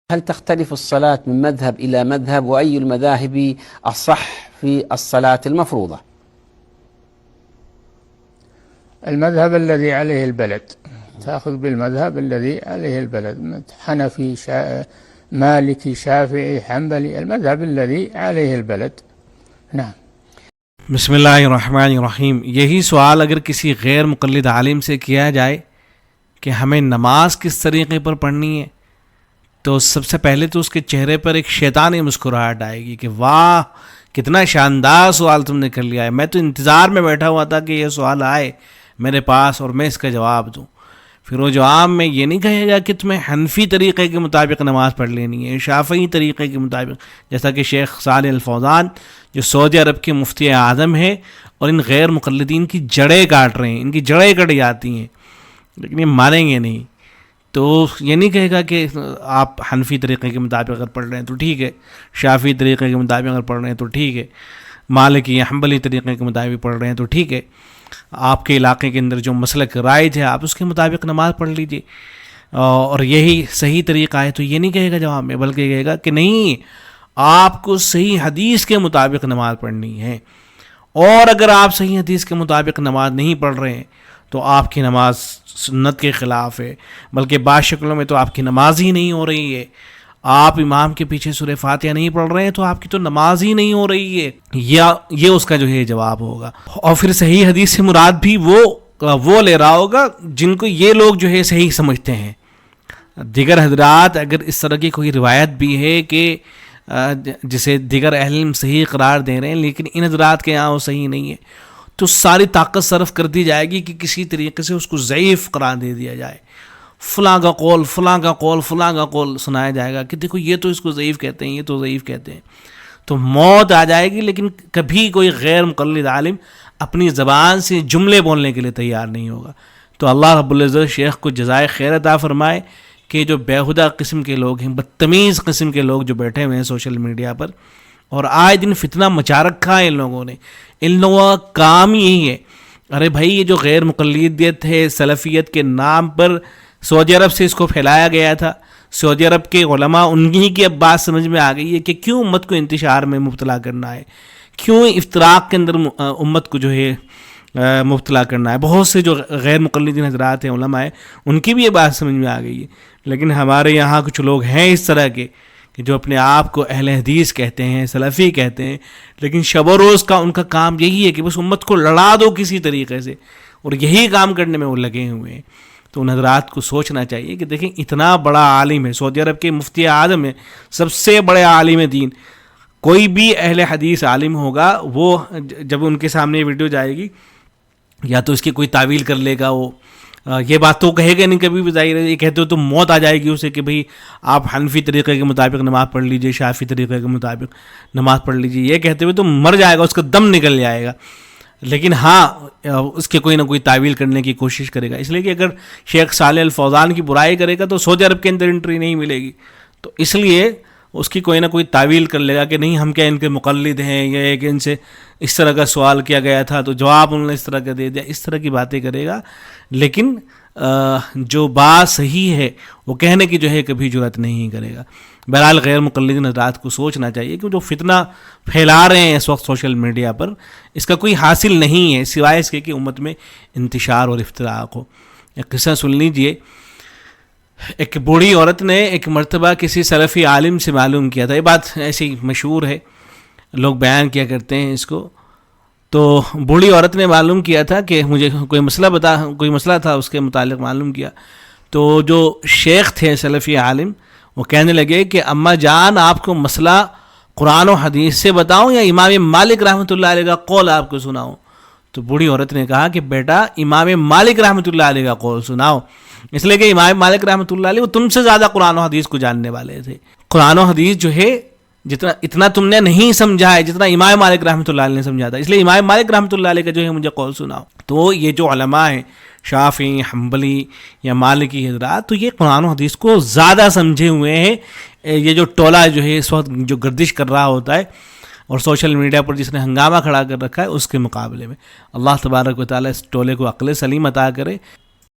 هل تختلف الصلاة من مذهب إلى مذهب وأي المذاهب أصح في الصلاة المفروضة؟ المذهب الذي عليه البلد، تأخذ بالمذهب الذي عليه البلد، حنفي مالكي شافعي حنبلي، المذهب الذي عليه البلد. نعم. بسم اللہ الرحمن الرحیم. یہی سوال اگر کسی غیر مقلد عالم سے کیا جائے کہ ہمیں نماز کس طریقے پر پڑھنی ہے، تو سب سے پہلے تو اس کے چہرے پر ایک شیطانی مسکراہٹ آئے گی کہ واہ کتنا شاندار سوال تم نے کر لیا ہے، میں تو انتظار میں بیٹھا ہوا تھا کہ یہ سوال آئے میرے پاس اور میں اس کا جواب دوں. پھر وہ جواب میں یہ نہیں کہے گا کہ تمہیں حنفی طریقے کے مطابق نماز پڑھ لینی ہے، شافعی طریقے کے مطابق، جیسا کہ شیخ صالح الفوزان جو سعودی عرب کے مفتی اعظم ہیں اور ان غیر مقلدین کی جڑیں کاٹ رہے ہیں، ان کی جڑیں کٹ جاتی ہیں لیکن یہ مانیں گے نہیں. تو یہ نہیں کہے گا کہ آپ حنفی طریقے کے مطابق اگر پڑھ رہے ہیں تو ٹھیک ہے، شافعی طریقے کے مطابق اگر پڑھ رہے ہیں تو ٹھیک ہے، مالکی یا حنبلی طریقے کے مطابق پڑھ رہے ہیں تو ٹھیک ہے، آپ کے علاقے کے اندر جو مسلک رائج ہے آپ اس کے مطابق نماز پڑھ لیجئے اور یہی صحیح طریقہ ہے. تو یہ نہیں کہے گا جواب میں، بلکہ کہے گا کہ نہیں، آپ کو صحیح حدیث کے مطابق نماز پڑھنی ہے، اور اگر آپ صحیح حدیث کے مطابق نماز نہیں پڑھ رہے ہیں تو آپ کی نماز سنت کے خلاف ہے، بلکہ بعض شکلوں میں تو آپ کی نماز ہی نہیں ہو رہی ہے. آپ امام کے پیچھے سورہ فاتحہ نہیں پڑھ رہے ہیں تو آپ کی تو نماز ہی نہیں ہو رہی ہے. یہ اس کا جو ہے جواب ہوگا. اور پھر صحیح حدیث سے مراد بھی وہ لے رہا ہوگا جن کو یہ لوگ جو ہے صحیح سمجھتے ہیں. دیگر حضرات اگر اس طرح کی کوئی روایت بھی ہے کہ جسے دیگر اہل علم صحیح قرار دے رہے ہیں لیکن ان حضرات کے یہاں وہ صحیح نہیں ہے، تو ساری طاقت صرف کر دی جائے گی کہ کسی طریقے سے اس کو ضعیف قرار دے دیا جائے. فلاں کا قول فلاں کا قول فلاں کا قول سنایا جائے گا کہ دیکھو یہ تو اس کو ضعیف کہتے ہیں، یہ تو ضعیف کہتے ہیں. تو موت آ جائے گی، لیکن کبھی کوئی غیر مقلد عالم اپنی زبان سے جملے بولنے کے لیے تیار نہیں ہوگا. تو اللہ رب العزت شیخ کو جزائے خیر عطا فرمائے کہ جو بیہودہ قسم کے لوگ ہیں، بدتمیز قسم کے لوگ جو بیٹھے ہوئے ہیں سوشل میڈیا پر اور آئے دن فتنہ مچا رکھا ہے ان لوگوں نے، ان لوگوں کا کام یہی ہے. ارے بھائی یہ جو غیر مقلدیت ہے سلفیت کے نام پر سعودی عرب سے اس کو پھیلایا گیا تھا، سعودی عرب کے علماء انہی کی اب بات سمجھ میں آ گئی ہے کہ کیوں امت کو انتشار میں مبتلا کرنا ہے، کیوں افتراق کے اندر امت کو جو ہے مبتلا کرنا ہے. بہت سے جو غیر مقلدین حضرات ہیں علماء ہیں ان کی بھی یہ بات سمجھ میں آ گئی ہے. لیکن ہمارے یہاں کچھ لوگ ہیں اس طرح کے کہ جو اپنے آپ کو اہل حدیث کہتے ہیں، سلفی کہتے ہیں، لیکن شب و روز کا ان کا کام یہی ہے کہ بس امت کو لڑا دو کسی طریقے سے، اور یہی کام کرنے میں وہ لگے ہوئے ہیں. تو ان حضرات کو سوچنا چاہیے کہ دیکھیں اتنا بڑا عالم ہے، سعودی عرب کے مفتی اعظم ہے، سب سے بڑے عالم دین، کوئی بھی اہل حدیث عالم ہوگا وہ جب ان کے سامنے ویڈیو جائے گی یا تو اس کی کوئی تعویل کر لے گا، وہ یہ بات تو کہے گا نہیں کبھی بھی، ظاہر ہے یہ کہتے ہو تو موت آ جائے گی اسے کہ بھئی آپ حنفی طریقے کے مطابق نماز پڑھ لیجئے، شافعی طریقے کے مطابق نماز پڑھ لیجئے، یہ کہتے ہوئے تو مر جائے گا، اس کا دم نکل جائے گا. لیکن ہاں اس کے کوئی نہ کوئی تعویل کرنے کی کوشش کرے گا، اس لیے کہ اگر شیخ صالح الفوزان کی برائی کرے گا تو سعودی عرب کے اندر انٹری نہیں ملے گی. تو اس لیے اس کی کوئی نہ کوئی تعویل کر لے گا کہ نہیں ہم کیا ان کے مقلد ہیں، یہ کہ ان سے اس طرح کا سوال کیا گیا تھا تو جواب انہوں نے اس طرح کا دے دیا، اس طرح کی باتیں کرے گا. لیکن جو بات صحیح ہے وہ کہنے کی جو ہے کبھی جرأت نہیں کرے گا. بہرحال غیر مقلدین حضرات کو سوچنا چاہیے کہ جو فتنہ پھیلا رہے ہیں اس وقت سوشل میڈیا پر اس کا کوئی حاصل نہیں ہے سوائے اس کے کہ امت میں انتشار اور افتراق ہو. ایک قصہ سن لیجئے. ایک بوڑھی عورت نے ایک مرتبہ کسی سلفی عالم سے معلوم کیا تھا، یہ بات ایسی مشہور ہے، لوگ بیان کیا کرتے ہیں اس کو. تو بوڑھی عورت نے معلوم کیا تھا کہ مجھے کوئی مسئلہ تھا اس کے متعلق معلوم کیا. تو جو شیخ تھے سلفی عالم وہ کہنے لگے کہ اماں جان آپ کو مسئلہ قرآن و حدیث سے بتاؤں یا امام مالک رحمۃ اللہ علیہ کا قول آپ کو سناؤں؟ تو بوڑھی عورت نے کہا کہ بیٹا امام مالک رحمۃ اللہ علیہ کا قول سناؤ، اس لیے کہ امام مالک رحمۃ اللہ علیہ وہ تم سے زیادہ قرآن و حدیث کو جاننے والے تھے. قرآن و حدیث جو ہے اتنا تم نے نہیں سمجھا ہے جتنا امام مالک رحمۃ اللہ علیہ نے سمجھا تھا، اس لیے امام مالک رحمۃ اللہ علیہ کا جو ہے مجھے قول سناؤ. تو یہ جو علماء ہیں شافعی، حنبلی یا مالکی حضرات تو یہ قرآن و حدیث کو زیادہ سمجھے ہوئے ہیں. یہ جو ٹولہ جو ہے اس وقت جو گردش کر رہا ہوتا ہے اور سوشل میڈیا پر جس نے ہنگامہ کھڑا کر رکھا ہے اس کے مقابلے میں، اللہ تبارک و تعالیٰ اس ٹولے کو عقل سلیم عطا کرے.